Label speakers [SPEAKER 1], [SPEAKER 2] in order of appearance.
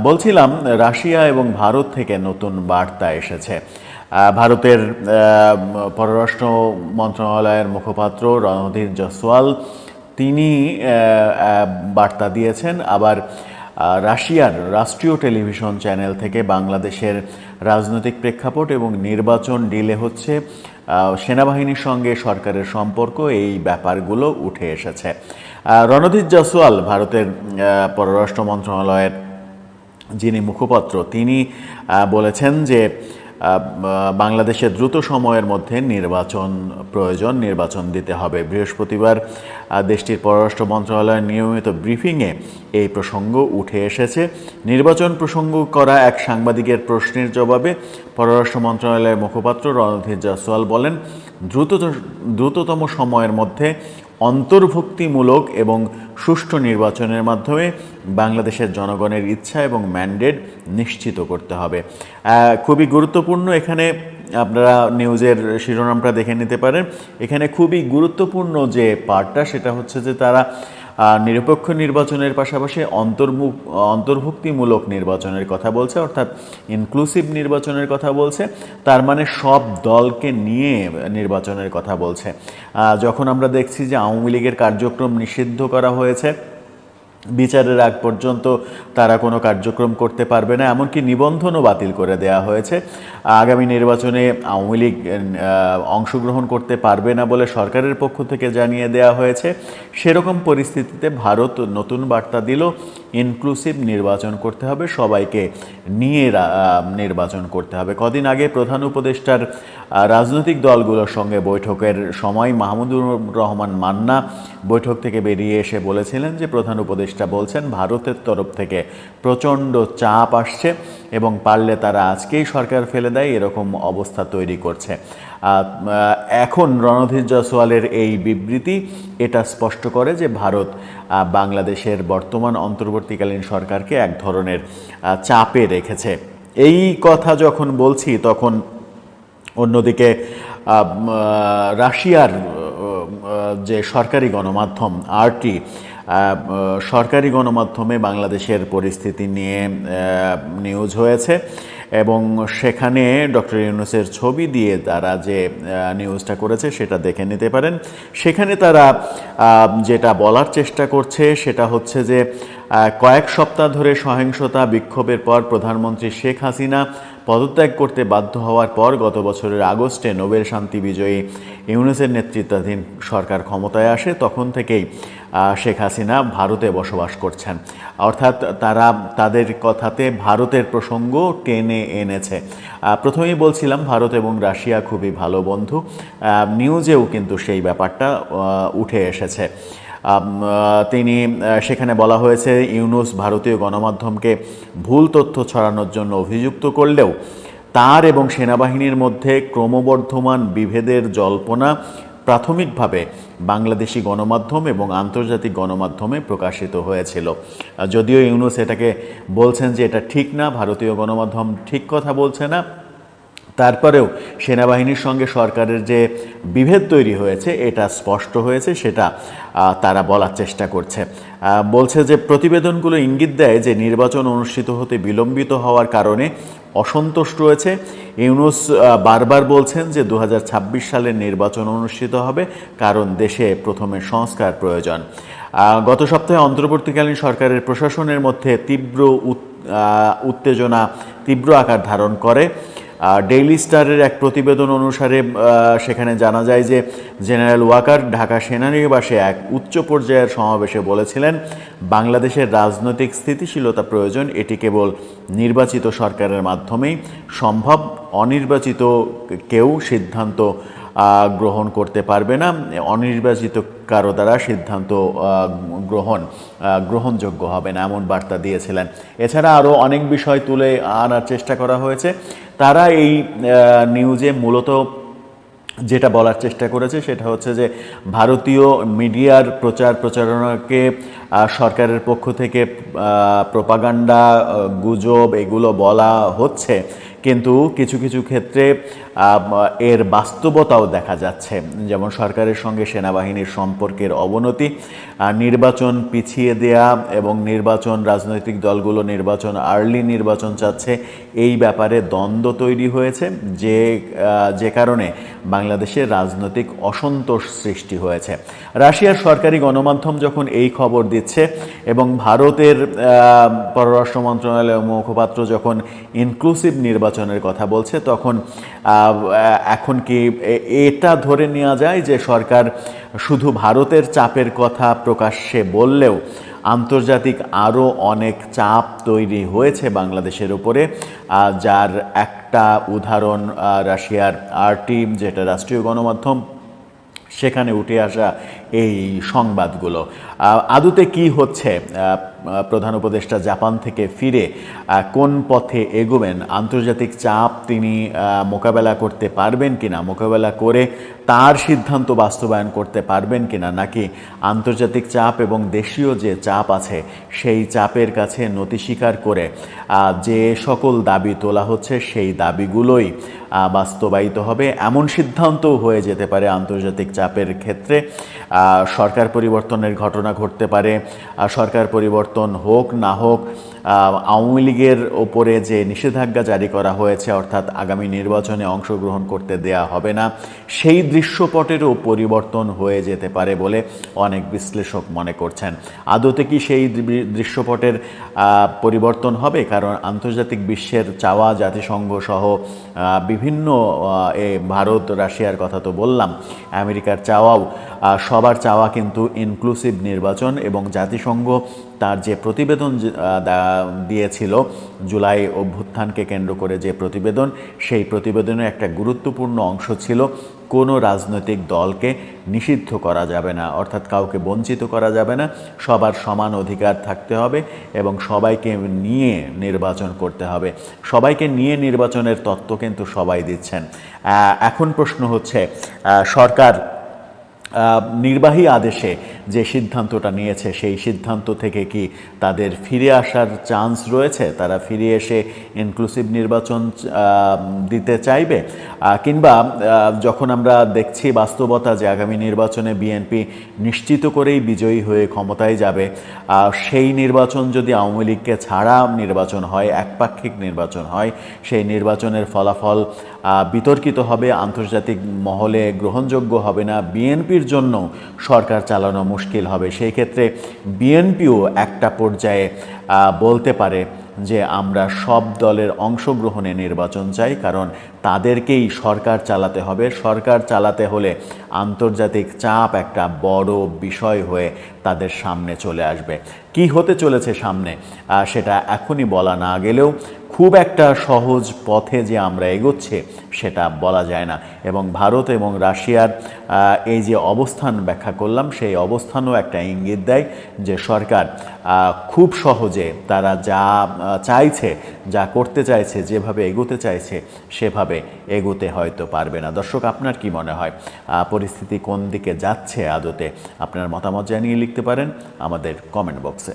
[SPEAKER 1] বলছিলাম রাশিয়া এবং ভারত থেকে নতুন বার্তা এসেছে। ভারতের পররাষ্ট্র মন্ত্রণালয়ের মুখপাত্র রণধীর জয়সওয়াল তিনি বার্তা দিয়েছেন। আবার রাশিয়ার রাষ্ট্রীয় টেলিভিশন চ্যানেল থেকে বাংলাদেশের রাজনৈতিক প্রেক্ষাপট এবং নির্বাচন ডিলে হচ্ছে, সেনাবাহিনীর সঙ্গে সরকারের সম্পর্ক, এই ব্যাপারগুলো উঠে এসেছে। রণধীর জয়সওয়াল ভারতের পররাষ্ট্র মন্ত্রণালয়ের যিনি মুখপাত্র, তিনি বলেছেন যে বাংলাদেশে দ্রুত সময়ের মধ্যে নির্বাচন প্রয়োজন, নির্বাচন দিতে হবে। বৃহস্পতিবার দেশটির পররাষ্ট্র মন্ত্রণালয়ের নিয়মিত ব্রিফিংয়ে এই প্রসঙ্গ উঠে এসেছে। নির্বাচন প্রসঙ্গ করা এক সাংবাদিকের প্রশ্নের জবাবে পররাষ্ট্র মন্ত্রণালয়ের মুখপাত্র রণধীর জয়সওয়াল বলেন, দ্রুততম সময়ের মধ্যে অন্তর্ভুক্তিমূলক এবং সুষ্ঠু নির্বাচনের মাধ্যমে বাংলাদেশের জনগণের ইচ্ছা এবং ম্যান্ডেট নিশ্চিত করতে হবে। খুবই গুরুত্বপূর্ণ, এখানে আপনারা নিউজের শিরোনামটা দেখে নিতে পারেন। এখানে খুবই গুরুত্বপূর্ণ যে পার্টটা, সেটা হচ্ছে যে তারা নিরপেক্ষ নির্বাচনের পাশাপাশি অন্তর্ভুক্তিমূলক নির্বাচনের কথা বলছে, অর্থাৎ ইনক্লুসিভ নির্বাচনের কথা বলছে। তার মানে সব দলকে নিয়ে নির্বাচনের কথা বলছে। যখন আমরা দেখছি যে আওয়ামী লীগের কার্যক্রম নিষিদ্ধ করা হয়েছে, বিচারের আগ পর্যন্ত তারা কোনো কার্যক্রম করতে পারবে না, এমনকি নিবন্ধনও বাতিল করে দেওয়া হয়েছে। আগামী নির্বাচনে আওয়ামী লীগ অংশগ্রহণ করতে পারবে না বলে সরকারের পক্ষ থেকে জানিয়ে দেওয়া হয়েছে। সেরকম পরিস্থিতিতে ভারত নতুন বার্তা দিল, ইনক্লুসিভ নির্বাচন করতে হবে, সবাইকে নিয়ে নির্বাচন করতে হবে। কদিন আগে প্রধান উপদেষ্টার রাজনৈতিক দলগুলোর সঙ্গে বৈঠকের সময় মাহমুদুর রহমান মান্না বৈঠক থেকে বেরিয়ে এসে বলেছিলেন যে প্রধান উপদেষ্টা বলছেন ভারতের তরফ থেকে প্রচণ্ড চাপ আসছে এবং পারলে তারা আজকেই সরকার ফেলে দেয়, এরকম অবস্থা তৈরি করছে। এখন রণধীর জয়সওয়ালের এই বিবৃতি এটা স্পষ্ট করে যে ভারত বাংলাদেশের বর্তমান অন্তর্বর্তীকালীন সরকারকে এক ধরনের চাপে রেখেছে। এই কথা যখন বলছি, তখন অন্যদিকে রাশিয়ার যে সরকারি গণমাধ্যম RT, সরকারি গণমাধ্যমে বাংলাদেশের পরিস্থিতি নিয়ে নিউজ হয়েছে এবং সেখানে ডক্টর ইউনূসের ছবি দিয়ে তারা যে নিউজটা করেছে সেটা দেখে নিতে পারেন। সেখানে তারা যেটা বলার চেষ্টা করছে সেটা হচ্ছে যে কয়েক সপ্তাহ ধরে সহিংসতা বিক্ষোভের পর প্রধানমন্ত্রী শেখ হাসিনা পদত্যাগ করতে বাধ্য হওয়ার পর গত বছরের আগস্টে নোবেল শান্তি বিজয়ী ইউনূসের নেতৃত্বাধীন সরকার ক্ষমতায় আসে। তখন থেকেই শেখ হাসিনা ভারতে বসবাস করছেন, অর্থাৎ তারা তাদের কথাতে ভারতের প্রসঙ্গ টেনে এনেছে। প্রথমেই বলছিলাম ভারত এবং রাশিয়া খুবই ভালো বন্ধু, নিউজেও কিন্তু সেই ব্যাপারটা উঠে এসেছে। তিনি সেখানে বলা হয়েছে ইউনূস ভারতীয় গণমাধ্যমকে ভুল তথ্য ছড়ানোর জন্য অভিযুক্ত করলেও তার এবং সেনাবাহিনীর মধ্যে ক্রমবর্ধমান বিভেদের জল্পনা প্রাথমিকভাবে বাংলাদেশি গণমাধ্যম এবং আন্তর্জাতিক গণমাধ্যমে প্রকাশিত হয়েছিল। যদিও ইউনূস এটাকে বলছেন যে এটা ঠিক না, ভারতীয় গণমাধ্যম ঠিক কথা বলছে না, তারপরেও সেনাবাহিনীর সঙ্গে সরকারের যে বিভেদ তৈরি হয়েছে এটা স্পষ্ট হয়েছে, সেটা তারা বলার চেষ্টা করছে। বলছে যে প্রতিবেদনগুলো ইঙ্গিত দেয় যে নির্বাচন অনুষ্ঠিত হতে বিলম্বিত হওয়ার কারণে অসন্তোষ রয়েছে। ইউনূস বারবার বলছেন যে 2026 সালের নির্বাচন অনুষ্ঠিত হবে, কারণ দেশে প্রথমে সংস্কার প্রয়োজন। গত সপ্তাহে অন্তর্বর্তীকালীন সরকারের প্রশাসনের মধ্যে তীব্র উত্তেজনা তীব্র আকার ধারণ করে। ডেইলি স্টারের এক প্রতিবেদন অনুসারে সেখানে জানা যায় যে জেনারেল ওয়াকার ঢাকা সেনানিবাসে এক উচ্চ পর্যায়ের সমাবেশে বলেছিলেন বাংলাদেশের রাজনৈতিক স্থিতিশীলতা প্রয়োজন, এটি কেবল নির্বাচিত সরকারের মাধ্যমেই সম্ভব, অনির্বাচিত কেউ সিদ্ধান্ত গ্রহণ করতে পারবে না, অনির্বাচিত কারো দ্বারা সিদ্ধান্ত গ্রহণযোগ্য হবে না, এমন বার্তা দিয়েছিলেন। এছাড়া আরও অনেক বিষয় তুলে আনার চেষ্টা করা হয়েছে। তারা এই নিউজে মূলত যেটা বলার চেষ্টা করেছে সেটা হচ্ছে যে ভারতীয় মিডিয়ার প্রচারণাকে সরকারের পক্ষ থেকে প্রোপাগান্ডা, গুজব এগুলো বলা হচ্ছে, কিন্তু কিছু কিছু ক্ষেত্রে এর বাস্তবতাও দেখা যাচ্ছে, যেমন সরকারের সঙ্গে সেনাবাহিনীর সম্পর্কের অবনতি, নির্বাচন পিছিয়ে দেয়া এবং রাজনৈতিক দলগুলো আর্লি নির্বাচন চাচ্ছে, এই ব্যাপারে দ্বন্দ্ব তৈরি হয়েছে, যে কারণে বাংলাদেশের রাজনৈতিক অসন্তোষ সৃষ্টি হয়েছে। রাশিয়ার সরকারি গণমাধ্যম যখন এই খবর দিচ্ছে এবং ভারতের পররাষ্ট্র মন্ত্রণালয়ের মুখপাত্র যখন ইনক্লুসিভ নির্বাচনের কথা বলছে, তখন এখন কি এটা ধরে নেওয়া যায় যে সরকার শুধু ভারতের চাপের কথা প্রকাশ্যে বললেও আন্তর্জাতিক আরও অনেক চাপ তৈরি হয়েছে বাংলাদেশের উপরে, যার একটা উদাহরণ রাশিয়ার আরটি, যেটা রাষ্ট্রীয় গণমাধ্যম, সেখানে উঠে আসা এই সংবাদগুলো। আদতে কি হচ্ছে, প্রধান উপদেষ্টা জাপান থেকে ফিরে কোন পথে এগোবেন, আন্তর্জাতিক চাপ তিনি মোকাবেলা করতে পারবেন কিনা, মোকাবেলা করে তার সিদ্ধান্ত বাস্তবায়ন করতে পারবেন কিনা, নাকি আন্তর্জাতিক চাপ এবং দেশীয় যে চাপ আছে সেই চাপের কাছে নতি স্বীকার করে যে সকল দাবি তোলা হচ্ছে সেই দাবিগুলোই বাস্তবায়িত হবে, এমন সিদ্ধান্তও হয়ে যেতে পারে আন্তর্জাতিক চাপের ক্ষেত্রে। সরকার পরিবর্তনের ঘটনা ঘটতে পারে, সরকার পরিবর্তন হোক না হোক, আওয়ামী লীগের ওপরে যে নিষেধাজ্ঞা জারি করা হয়েছে, অর্থাৎ আগামী নির্বাচনে অংশগ্রহণ করতে দেয়া হবে না, সেই দৃশ্যপটেরও পরিবর্তন হয়ে যেতে পারে বলে অনেক বিশ্লেষক মনে করছেন। আদতে কি সেই দৃশ্যপটের পরিবর্তন হবে? কারণ আন্তর্জাতিক বিশ্বের চাওয়া, জাতিসংঘ সহ বিভিন্ন, ভারত রাশিয়ার কথা তো বললাম, আমেরিকার চাওয়াও, সবার চাওয়া কিন্তু ইনক্লুসিভ নির্বাচন, এবং জাতিসংঘ তার যে প্রতিবেদন দিয়েছিল জুলাই অভ্যুত্থানকে কেন্দ্র করে, যে প্রতিবেদন, সেই প্রতিবেদনের একটা গুরুত্বপূর্ণ অংশ ছিল কোনো রাজনৈতিক দলকে নিষিদ্ধ করা যাবে না, অর্থাৎ কাউকে বঞ্চিত করা যাবে না, সবার সমান অধিকার থাকতে হবে এবং সবাইকে নিয়ে নির্বাচন করতে হবে। সবাইকে নিয়ে নির্বাচনের তত্ত্ব কিন্তু সবাই দিচ্ছেন। এখন প্রশ্ন হচ্ছে, সরকার নির্বাহী আদেশে যে সিদ্ধান্তটা নিয়েছে সেই সিদ্ধান্ত থেকে কি তাদের ফিরে আসার চান্স রয়েছে? তারা ফিরে এসে ইনক্লুসিভ নির্বাচন দিতে চাইবে, কিংবা যখন আমরা দেখছি বাস্তবতা যে আগামী নির্বাচনে বিএনপি নিশ্চিত করেই বিজয়ী হয়ে ক্ষমতায় যাবে, সেই নির্বাচন যদি আওয়ামী লীগকে ছাড়া নির্বাচন হয়, একপাক্ষিক নির্বাচন হয়, সেই নির্বাচনের ফলাফল বিতর্কিত হবে, আন্তর্জাতিক মহলে গ্রহণযোগ্য হবে না, বিএনপির জন্য সরকার চালানো মুশকিল হবে। সেই ক্ষেত্রে বিএনপিও একটা পর্যায়ে বলতে পারে যে আমরা সব দলের অংশগ্রহণে নির্বাচন চাই, কারণ তাদেরকেই সরকার চালাতে হবে। সরকার চালাতে হলে আন্তর্জাতিক চাপ একটা বড় বিষয় হয়ে তাদের সামনে চলে আসবে। কি হতে চলেছে সামনে সেটা এখনই বলা না গেলেও খুব একটা সহজ পথে যে আমরা এগোচ্ছি সেটা বলা যায় না। এবং ভারত এবং রাশিয়ার এই যে অবস্থান ব্যাখ্যা করলাম, সেই অবস্থানও একটা ইঙ্গিত দেয় যে সরকার খুব সহজে তারা যা চাইছে, যা করতে চাইছে, যেভাবে এগোতে চাইছে সেভাবে এগোতে হয়তো পারবে না। দর্শক, আপনার কি মনে হয় পরিস্থিতি কোন দিকে যাচ্ছে আদতে? আপনার মতামত জানিয়ে লিখতে পারেন আমাদের কমেন্ট বক্সে।